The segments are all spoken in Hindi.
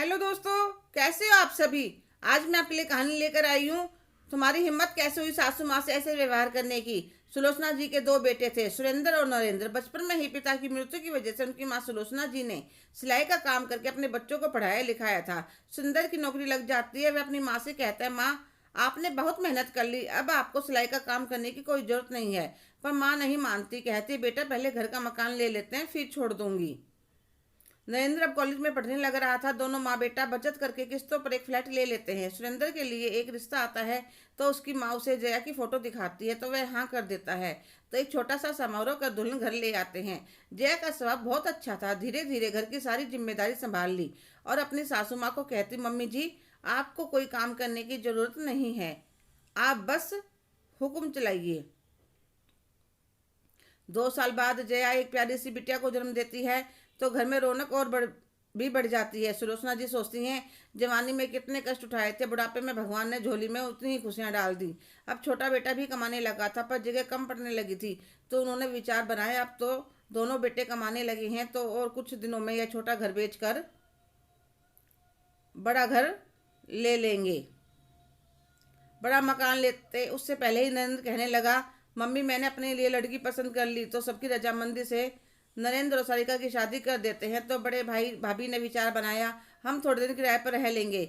हेलो दोस्तों, कैसे हो आप सभी। आज मैं आपके लिए कहानी लेकर आई हूँ। तुम्हारी हिम्मत कैसे हुई सासू माँ से ऐसे व्यवहार करने की। सुलोचना जी के दो बेटे थे, सुरेंद्र और नरेंद्र। बचपन में ही पिता की मृत्यु की वजह से उनकी माँ सुलोचना जी ने सिलाई का काम करके अपने बच्चों को पढ़ाया लिखाया था। सुंदर की नौकरी लग जाती है। वह अपनी माँ से कहता है, माँ आपने बहुत मेहनत कर ली, अब आपको सिलाई का काम करने की कोई जरूरत नहीं है। पर माँ नहीं मानती, कहती बेटा पहले घर का मकान ले लेते हैं फिर छोड़ दूंगी। नरेंद्र अब कॉलेज में पढ़ने लग रहा था। दोनों माँ बेटा बचत करके किस्तों पर एक फ्लैट ले लेते हैं। सुरेंद्र के लिए एक रिश्ता आता है तो उसकी माँ उसे जया की फोटो दिखाती है तो वह हाँ कर देता है। तो एक छोटा सा समारोह कर दुल्हन घर ले आते हैं। जया का स्वभाव बहुत अच्छा था। धीरे धीरे घर की सारी जिम्मेदारी संभाल ली और अपनी सासू माँ को कहती, मम्मी जी आपको कोई काम करने की जरूरत नहीं है, आप बस हुक्म चलाइए। 2 साल बाद जया एक प्यारी सी बिटिया को जन्म देती है तो घर में रौनक और बढ़ जाती है। सुलोचना जी सोचती हैं, जवानी में कितने कष्ट उठाए थे, बुढ़ापे में भगवान ने झोली में उतनी ही खुशियां डाल दी। अब छोटा बेटा भी कमाने लगा था पर जगह कम पड़ने लगी थी तो उन्होंने विचार बनाया, अब तो दोनों बेटे कमाने लगे हैं तो और कुछ दिनों में यह छोटा घर बेचकर बड़ा घर ले लेंगे, बड़ा मकान लेते। उससे पहले ही नरेंद्र कहने लगा, मम्मी मैंने अपने लिए लड़की पसंद कर ली तो सबकी रजामंदी से नरेंद्र और सारिका की शादी कर देते हैं। तो बड़े भाई भाभी ने विचार बनाया, हम थोड़े दिन किराए पर रह लेंगे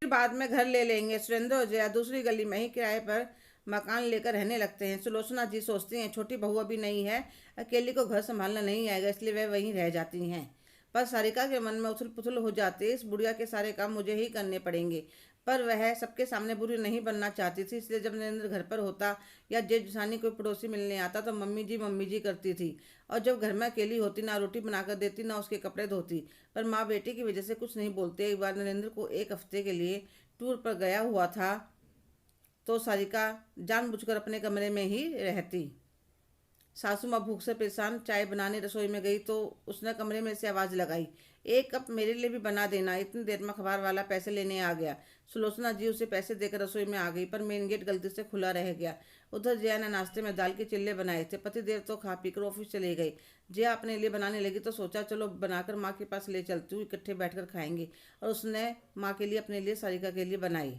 फिर बाद में घर ले लेंगे। सुरेंद्र और जया दूसरी गली में ही किराए पर मकान लेकर रहने लगते हैं। सुलोचना जी सोचती हैं, छोटी बहू अभी नहीं है, अकेली को घर संभालना नहीं आएगा, इसलिए वह वहीं रह जाती हैं। पर सारिका के मन में उथल पुथल हो जाती है, इस बुढ़िया के सारे काम मुझे ही करने पड़ेंगे। पर वह सबके सामने बुरी नहीं बनना चाहती थी, इसलिए जब नरेंद्र घर पर होता या जेठ जेठानी कोई पड़ोसी मिलने आता तो मम्मी जी करती थी। और जब घर में अकेली होती ना रोटी बनाकर देती ना उसके कपड़े धोती। पर माँ बेटी की वजह से कुछ नहीं बोलते। एक बार नरेंद्र को एक हफ्ते के लिए टूर पर गया हुआ था तो सारिका जानबूझकर अपने कमरे में ही रहती। सासू माँ भूख से परेशान चाय बनाने रसोई में गई तो उसने कमरे में से आवाज़ लगाई, एक कप मेरे लिए भी बना देना। इतनी देर में अखबार वाला पैसे लेने आ गया। सुलोचना जी उसे पैसे देकर रसोई में आ गई पर मेन गेट गलती से खुला रह गया। उधर जया ने नाश्ते में दाल के चिल्ले बनाए थे। पतिदेव तो खा पी कर ऑफिस चले गए। जया अपने लिए बनाने लगी तो सोचा चलो बनाकर माँ के पास ले चलती हूँ, इकट्ठे बैठकर खाएंगे। और उसने माँ के लिए अपने लिए सारिका के लिए बनाई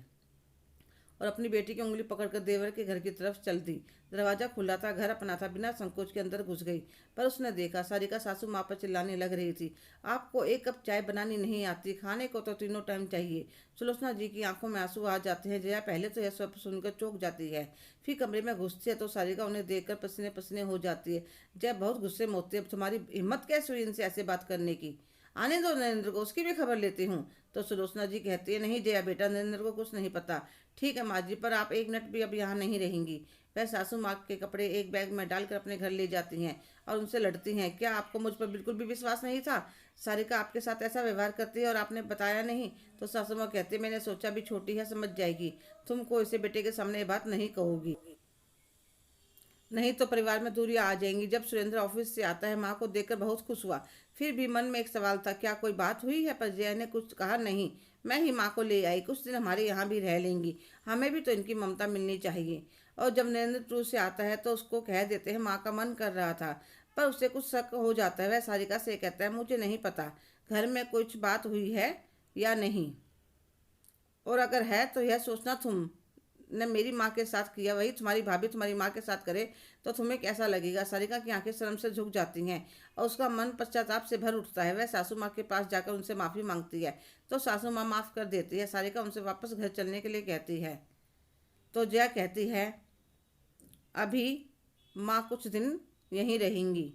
और अपनी बेटी की उंगली पकड़कर देवर के घर की तरफ चल दी। दरवाजा खुला था, घर अपना था, बिना संकोच के अंदर घुस गई। पर उसने देखा सारिका सासू माँ पर चिल्लाने लग रही थी, आपको एक कप चाय बनानी नहीं आती, खाने को तो तीनों टाइम चाहिए। सुलोचना जी की आंखों में आंसू आ जाते हैं। जया पहले तो यह सब सुनकर चौंक जाती है, फिर कमरे में घुसती है तो सारिका उन्हें देखकर पसीने पसीने हो जाती है। जया बहुत गुस्से में होती है, तुम्हारी हिम्मत कैसे हुई इनसे ऐसे बात करने की, आने दो नरेंद्र को, उसकी भी खबर लेती हूँ। तो सुलोचना जी कहती है, नहीं जया बेटा, नरेंद्र को कुछ नहीं पता। ठीक है माँ जी, पर आप एक मिनट भी अब यहाँ नहीं रहेंगी। वह सासू माँ के कपड़े एक बैग में डालकर अपने घर ले जाती हैं और उनसे लड़ती हैं, क्या आपको मुझ पर बिल्कुल भी विश्वास नहीं था। सारिका आपके साथ ऐसा व्यवहार करती है और आपने बताया नहीं। तो सासू माँ कहती है, मैंने सोचा भी छोटी है समझ जाएगी, तुमको इसे बेटे के सामने ये बात नहीं कहूँगी, नहीं तो परिवार में दूरियां आ जाएंगी। जब सुरेंद्र ऑफिस से आता है माँ को देखकर बहुत खुश हुआ। फिर भी मन में एक सवाल था, क्या कोई बात हुई है। पर जया ने कुछ कहा नहीं। मैं ही माँ को ले आई, कुछ दिन हमारे यहाँ भी रह लेंगी, हमें भी तो इनकी ममता मिलनी चाहिए। और जब नरेंद्र टूर से आता है तो उसको कह देते हैं, माँ का मन कर रहा था। पर उससे कुछ शक हो जाता है। वह सारिका से कहता है, मुझे नहीं पता घर में कुछ बात हुई है या नहीं, और अगर है तो यह सोचना तुम ने मेरी माँ के साथ किया वही तुम्हारी भाभी तुम्हारी माँ के साथ करे तो तुम्हें कैसा लगेगा। सारिका की आंखें शर्म से झुक जाती हैं और उसका मन पश्चाताप से भर उठता है। वह सासू माँ के पास जाकर उनसे माफ़ी मांगती है तो सासू माँ माफ़ कर देती है। सारिका उनसे वापस घर चलने के लिए कहती है तो जया कहती है, अभी माँ कुछ दिन यहीं रहेंगी,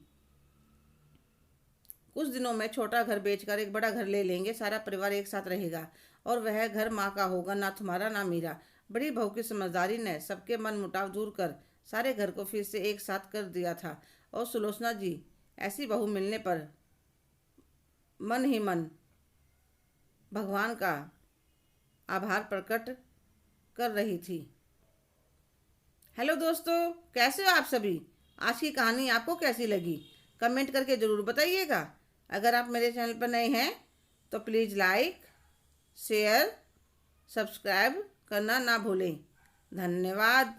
कुछ दिनों में छोटा घर बेचकर एक बड़ा घर ले लेंगे, सारा परिवार एक साथ रहेगा और वह घर माँ का होगा, ना तुम्हारा ना मेरा। बड़ी बहू की समझदारी ने सबके मन मुटाव दूर कर सारे घर को फिर से एक साथ कर दिया था। और सुलोचना जी ऐसी बहू मिलने पर मन ही मन भगवान का आभार प्रकट कर रही थी। हेलो दोस्तों, कैसे हो आप सभी। आज की कहानी आपको कैसी लगी कमेंट करके ज़रूर बताइएगा। अगर आप मेरे चैनल पर नए हैं तो प्लीज़ लाइक शेयर सब्सक्राइब करना ना भूलें। धन्यवाद।